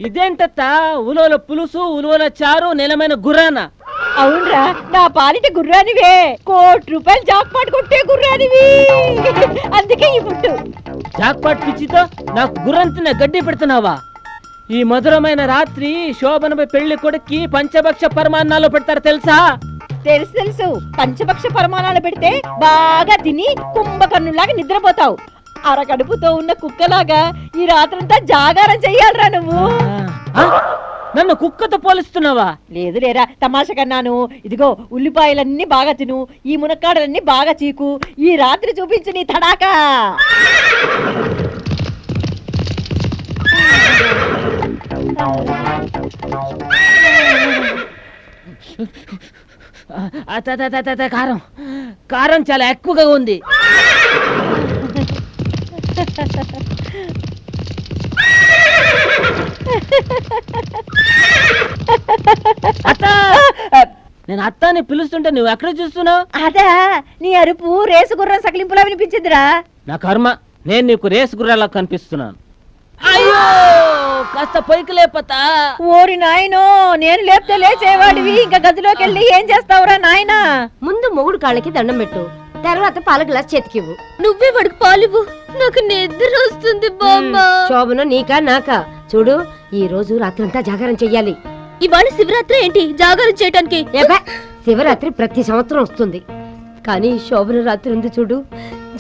ఇదేంటత్తా ఉలవల పులుసు ఉలవల చారు నిలమైన గుర్రాన? అవునరా, నా పాలిట గుర్రానివే. ₹1,00,00,000 జాక్పాట్ కొట్టే గుర్రానివి. అందుకే ఈ పుట్టు. జాక్పాట్ పిచ్చితో నాకు గుర్రంతిన గడ్డి పెడుతున్నావా? ఈ మధురమైన రాత్రి శోభనపై పెళ్లి కొడుక్కి పంచభక్ష పరమాన్నాలు పెడతారు తెలుసా? తెలుసు తెలుసు. పంచపక్ష పరమాణాలు పెడితే బాగా తిని కుంభకర్ణులాగా నిద్రపోతావు. అరకడుపుతో ఉన్న కుక్కలాగా ఈ రాత్రంతా జాగారం చెయ్యాలరా నువ్వు. నన్ను కుక్కతో పోలిస్తున్నావా? లేదు లేరా, తమాషా కన్నాను. ఇదిగో ఉల్లిపాయలన్నీ బాగా తిను, ఈ మునక్కాడలన్నీ బాగా చీకు. ఈ రాత్రి చూపించు నీ తడాకా. కారం కారం చాలా ఎక్కువగా ఉంది. నేను అత్తాన్ని పిలుస్తుంటే నువ్వు ఎక్కడ చూస్తున్నావు? అదా, నీ అరుపు రేసు గుర్రం సకిలింపులా వినిపించిందిరా. నా కర్మ, నేను నీకు రేసు గుర్రాలా కనిపిస్తున్నాను. అయ్యో, కాస్త పైకి లేపతా. ఓరి నాయనో, నేను లేపితే లేచేవాడివి. ఇంకా గదిలోకి వెళ్ళి ఏం చేస్తావురా నాయనా? ముందు మొగుడు కాళ్ళకి దండం పెట్టు, తర్వాత పాల గ్లాస్ చేతికివ్వు. నువ్వే వాడికి పాలివ్వు, నాకు నిద్ర వస్తుంది బామ్మ. శోభను నీకా నాకా? చూడు, ఈ రోజు రాత్రంతా జాగారం చెయ్యాలి. ఇవాళ శివరాత్రి ఏంటి జాగారం చేయటానికి? శివరాత్రి ప్రతి సంవత్సరం వస్తుంది, కానీ శోభన రాత్రి ఉంది చూడు,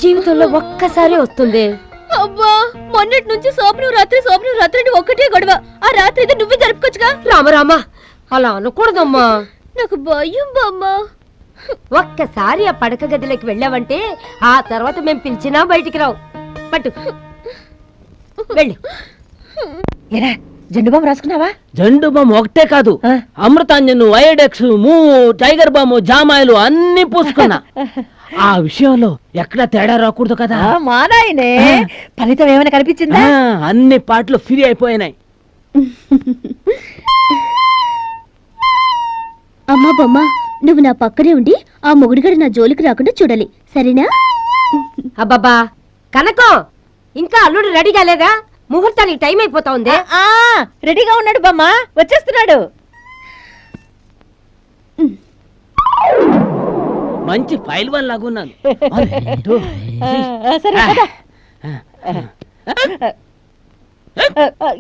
జీవితంలో ఒక్కసారి వస్తుంది. అబ్బా, మొన్నటి నుంచి శోభనం రాత్రి అని ఒక్కటే గొడవ. ఆ రాత్రి ఇది నువ్వే జరుపుకోవచ్చుగా. రామరామా, అలా అనకూడదమ్మా. నాకు భయం బామ్మ. ఒక్కసారి ఆ పడక గదిలోకి వెళ్ళావంటే ఆ తర్వాత మేం పిలిచినా బయటికి రావు. పట్టు, వెళ్ళు. ఏరా, జెండు బాంబు రాసుకున్నావా? జెండు బాంబు ఒకటే కాదు, అమృతాంజను, ఐడెక్స్, మూవు, టైగర్ బాంబు, జామాయిలు అన్ని పూసుకున్నా. ఆ విషయంలో ఎక్కడ తేడా రాకూడదు కదా. మా నాయనే, ఫలితం ఏమైనా కనిపించిందా? అన్ని పాటలు ఫ్రీ అయిపోయినాయి. అమ్మా బొమ్మ, నువ్వు నా పక్కనే ఉండి ఆ మొగుడిగడు నా జోలికి రాకుండా చూడాలి, సరేనా? అబ్బబ్బా కనకం, ఇంకా అల్లుడు రెడీ కాలేదా? ముహూర్తానికి టైం అయిపోతా ఉంది. రెడీగా ఉన్నాడు బామ్మ, వచ్చేస్తున్నాడు. మంచి ఫైల్ వన్ లాగున్నాను.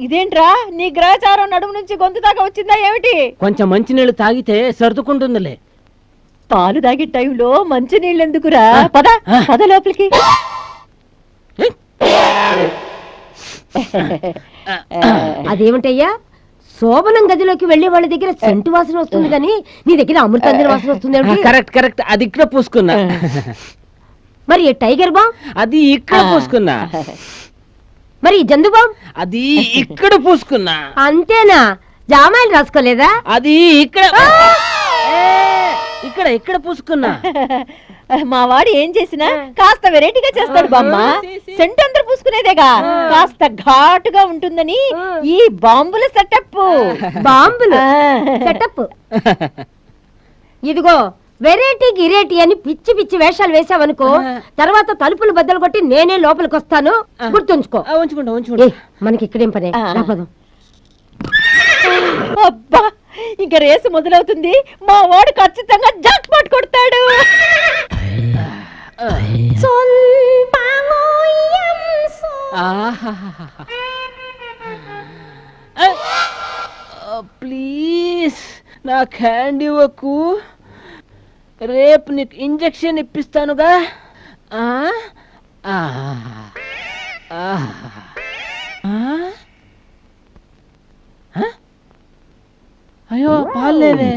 ఇదేంట్రా, నీ గ్రహచారం నడుము నుంచి గొంతు దాకా వచ్చిందా ఏమిటి? కొంచెం మంచి నీళ్లు తాగితే సర్దుకుంటుందిలే. పాలు తాగే టైంలో మంచి నీళ్ళు ఎందుకురా? పద పద లోపలికి. అదేమిటయ్యా, శోభనం గదిలోకి వెళ్లే వాళ్ళ దగ్గర సెంటు వాసన వస్తుంది కానీ నీ దగ్గర అమృతాంజన వాసన వస్తుంది. కరెక్ట్ కరెక్ట్, అది ఇక్కడ పూసుకున్నా. మరి టైగర్ బాంబ్ అది ఇక్కడ పూసుకున్నా. మరి జందు బాంబ్ అది ఇక్కడ పూసుకున్నా. అంతేనా? జామాయిలు రాసుకోలేదా? అది ఇక్కడ ఇక్కడ ఇక్కడ పూసుకున్నా. మా వాడు ఏం చేసినా కాస్త వెరైటీగా చేస్తాడు బామ్మ. సెంట్ అందరు పూసుకునేదేగా, కాస్త ఘాటుగా ఉంటుందని ఈ బాంబుల సెటప్. బాంబులు సెటప్. ఇదిగో, వెరైటీ గిరేటీ అని పిచ్చి పిచ్చి వేషాలు వేసావనుకో, తర్వాత తలుపులు బద్దలు కొట్టి నేనే లోపలికి వస్తాను, గుర్తుంచుకో. ఉంచుకుంటా ఉంచుకుంటా. మనకి ఇక్కడేం పనే. అబ్బా, ఇంక రేసు మొదలవుతుంది. మా వాడు ఖచ్చితంగా జాక్ పాట్ కొడతాడు. ప్లీజ్ నాకు హ్యాండ్ ఇవ్వకు, రేపు నీకు ఇంజెక్షన్ ఇప్పిస్తానుగా. అయ్యో, పాలు లేవే.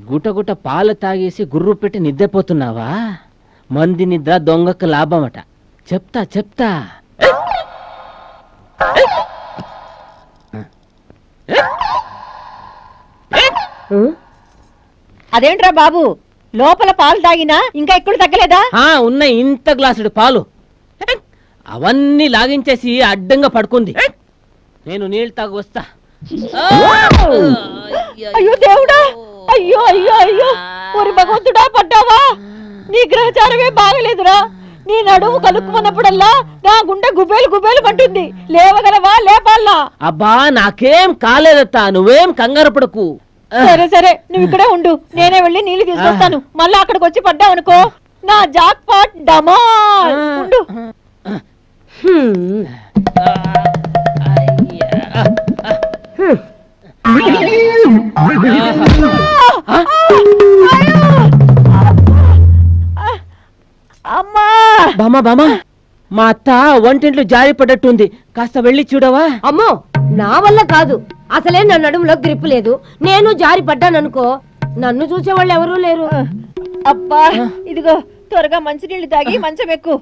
గుటగుట పాలు తాగేసి గుర్రు పెట్టి నిద్రపోతున్నావా? మంది నిద్ర దొంగకు లాభమట. చెప్తా చెప్తా. అదేంట్రా బాబు, లోపల పాలు తాగినా ఇంకా ఎక్కువ తగ్గలేదా? ఉన్నాయి ఇంత గ్లాసుడు పాలు, అవన్నీ లాగించేసి అడ్డంగా పడుకుంది. నేను నీళ్ళు తాగు వస్తా. అయ్యో దేవుడా, అయ్యో అయ్యో అయ్యో, ఒరి భగవంతుడా, పడ్డావా? నీ గ్రహచారమే బాగలేదురా. నీ నడుము కలుక్కున్నప్పుడల్లా నా గుండె గుబేలు గుబేలు అంటుంది. లేవగలవా? లేపాలా? అబ్బా నాకేం కాలేదత్త, నువ్వేం కంగారు పడకు. సరే సరే, నువ్వు ఇక్కడే ఉండు, నేనే వెళ్ళి నీళ్లు తీసుకొస్తాను. మళ్ళీ అక్కడికి వచ్చి పడ్డావు అనుకో, నా జాక్ పాట్ డమాల్. ఉండు. అమ్మా బామా బామా, మా అత్త వంటింట్లో జారి పడ్డట్టుంది, కాస్త వెళ్ళి చూడవా? అమ్మో, నా వల్ల కాదు. అసలే నా నడుములో గ్రిప్ లేదు. నేను జారి పడ్డాననుకో, నన్ను చూసేవాళ్ళు ఎవరూ లేరు. అబ్బా, ఇదిగో త్వరగా మంచినీళ్ళు తాగి మంచం ఎక్కు.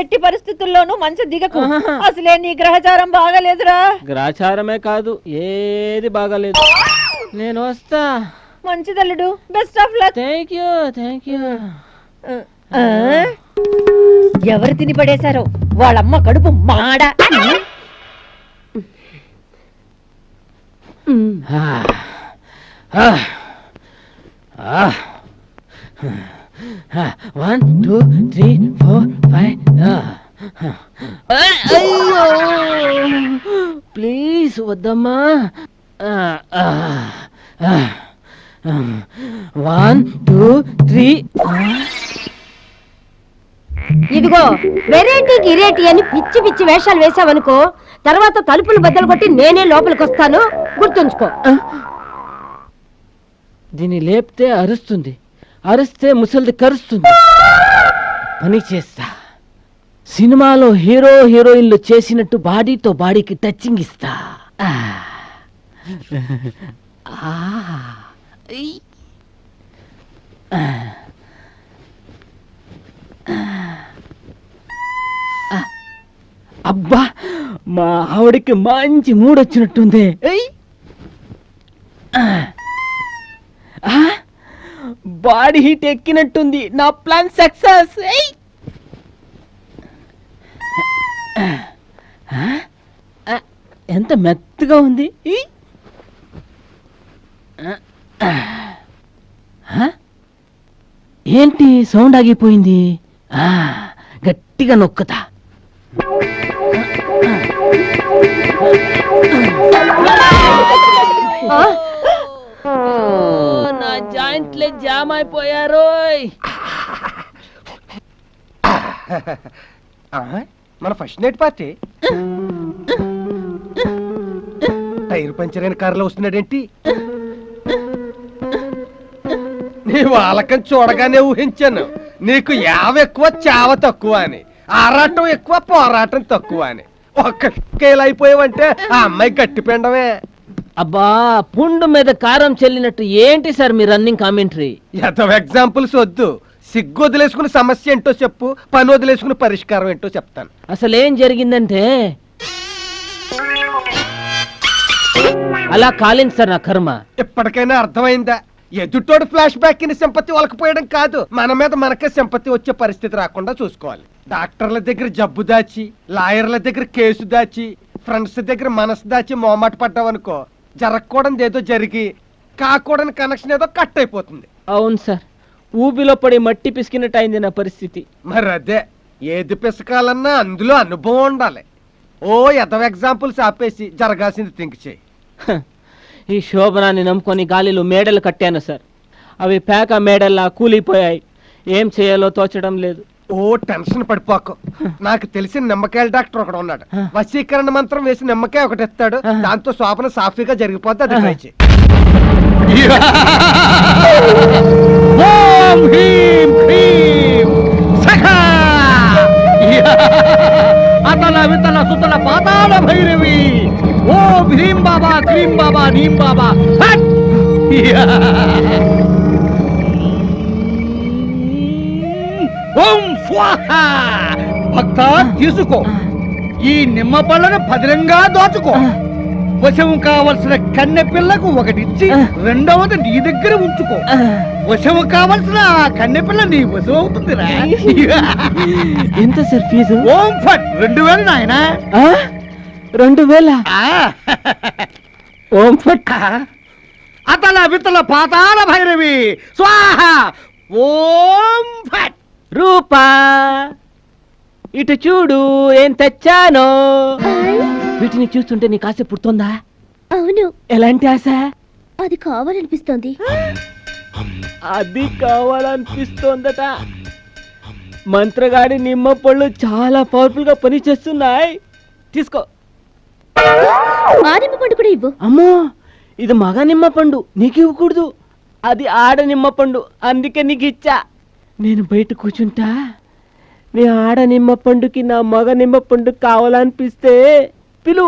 ఎట్టి పరిస్థితుల్లోనూ మంచం దిగకు. అసలే నీ గ్రహచారం బాగాలేదురా. గ్రాచారమే కాదు, ఏది బాగాలేదు. నేను వస్తా. మంచిదల్లుడు, best of luck. Thank you thank you. ఎవరు తిని పడేశారో వాళ్ళమ్మ కడుపు మాడ. One two three four five. అయ్యో ప్లీజ్ వద్దమ్మా. One two three. ఇదిగో వెరైటీ గిరేటీ అని పిచ్చి పిచ్చి వేషాలు వేసావనుకో, తర్వాత తలుపులు బద్దలు కొట్టి నేనే లోపలికి వస్తాను, గుర్తుంచుకో. దీన్ని లేపితే అరుస్తుంది, అరిస్తే ముసలిది కరుస్తుంది. పని చేస్తా, సినిమాలో హీరో హీరోయిన్లు చేసినట్టు బాడీతో బాడీకి టచింగ్ ఇస్తా. అబ్బా, మా ఆవిడికి మంచి మూడొచ్చినట్టుంది. Body heat ఎక్కినట్టుంది. నా ప్లాన్ సక్సెస్. ఎంత మెత్తగా ఉంది. ఏంటి సౌండ్ ఆగిపోయింది? గట్టిగా నొక్కుతా. నా జాయింట్లే జామ్ అయిపోయారు. మన first night party. Tyre puncture అయిన కారులో వస్తున్నాడేంటి? నీ వాళ్ళకం చూడగానే ఊహించాను నీకు యావ ఎక్కువ చావ తక్కువ అని, ఆరాటం ఎక్కువ పోరాటం తక్కువ అని. ఒక్కైపోయావంటే ఆ అమ్మాయి గట్టి పిండమే. అబ్బా, పుండు మీద కారం చెల్లినట్టు ఏంటి సార్ మీ రన్నింగ్ కామెంటరీ? ఎంతో ఎగ్జాంపుల్స్ వద్దు. సిగ్గు వదిలేసుకుని సమస్య ఏంటో చెప్పు, పని వదిలేసుకుని పరిష్కారం ఏంటో చెప్తాను. అసలు ఏం జరిగిందంటే, అలా కాలింది సార్ నా కర్మ. ఇప్పటికైనా అర్థమైందా? ఎదుటోడు ఫ్లాష్ బ్యాక్ ని సింపతి ఒలకపోయడం కాదు, మన మీద మనకే సింపతి వచ్చే పరిస్థితి రాకుండా చూసుకోవాలి. డాక్టర్ల దగ్గర జబ్బు దాచి, లాయర్ల దగ్గర కేసు దాచి, ఫ్రెండ్స్ దగ్గర మనసు దాచి మోమాట పడ్డావనుకో, జరగకూడదు ఏదో జరిగి కాకూడని కనెక్షన్ ఏదో కట్ అయిపోతుంది. అవును సార్, ఊబిలో పడి మట్టి పిసికినట్టు అయింది నా పరిస్థితి. మరి అదే, ఏది పిసకాలన్నా అందులో అనుభవం ఉండాలి. ఓ ఎదవ ఎగ్జాంపుల్స్ ఆపేసి జరగాల్సింది థింక్ చేయి. ఈ శోభనాన్ని నమ్ముకొని గాలిలో మేడలు కట్టాను సార్. అవి పేక మేడల్లా కూలిపోయాయి. ఏం చేయాలో తోచడం లేదు. ఓ టెన్షన్ పడిపోకు. నాకు తెలిసిన నిమ్మకాయల డాక్టర్ ఒకడు ఉన్నాడు. వశీకరణ మంత్రం వేసి నిమ్మకాయ ఒకటి ఎత్తాడు, దాంతో శోభన సాఫీగా జరిగిపోద్ది. అది ట్రై చేయి. ఓం హ్రీం క్రీం సఖా అతల వితల సుతల పాతాళ భైరవి. ఓం హ్రీం బాబా క్రీం బాబా నీం బాబా. హట్! ఓం స్వాహా. భక్త తీసుకో, ఈ నిమ్మ పళ్ళను భద్రంగా దోచుకో. వశం కావలసిన కన్నె పిల్లకు ఒకటిచ్చి రెండవది నీ దగ్గర ఉంచుకో. వశం కావలసిన ఆ కన్నె పిల్ల నీ వశం అవుతుందిరా. ఎంత సార్ ఫీజు? ఓం ఫట్ 2000 నాయనా. 2000? ఓం ఫట్. అతల వితల పాతాళ భైరవి స్వాహ. ఓం ఫట్. రూపా ఇటు చూడు ఏం తెచ్చానో. వీటిని చూస్తుంటే నీకు ఆశ పుడుతుందా? అవును, ఎలాంటి ఆశ? అది కావాలనిపిస్తోంది. అది కావాలనిపిస్తోందట. మంత్రగాడి నిమ్మ పళ్ళు చాలా పవర్ఫుల్ గా పనిచేస్తున్నాయి. తీసుకో. ఆ నిమ్మ పండు కూడా ఇవ్వు. అమ్మో, ఇది మగ నిమ్మ పండు, నీకు ఇవ్వకూడదు. అది ఆడ నిమ్మ పండు, అందుకే నీకు ఇచ్చా. నేను బయట కూర్చుంటా, నీ ఆడ నిమ్మ పండుకి నా మగ నిమ్మ పండు కావాలనిపిస్తే పిలు.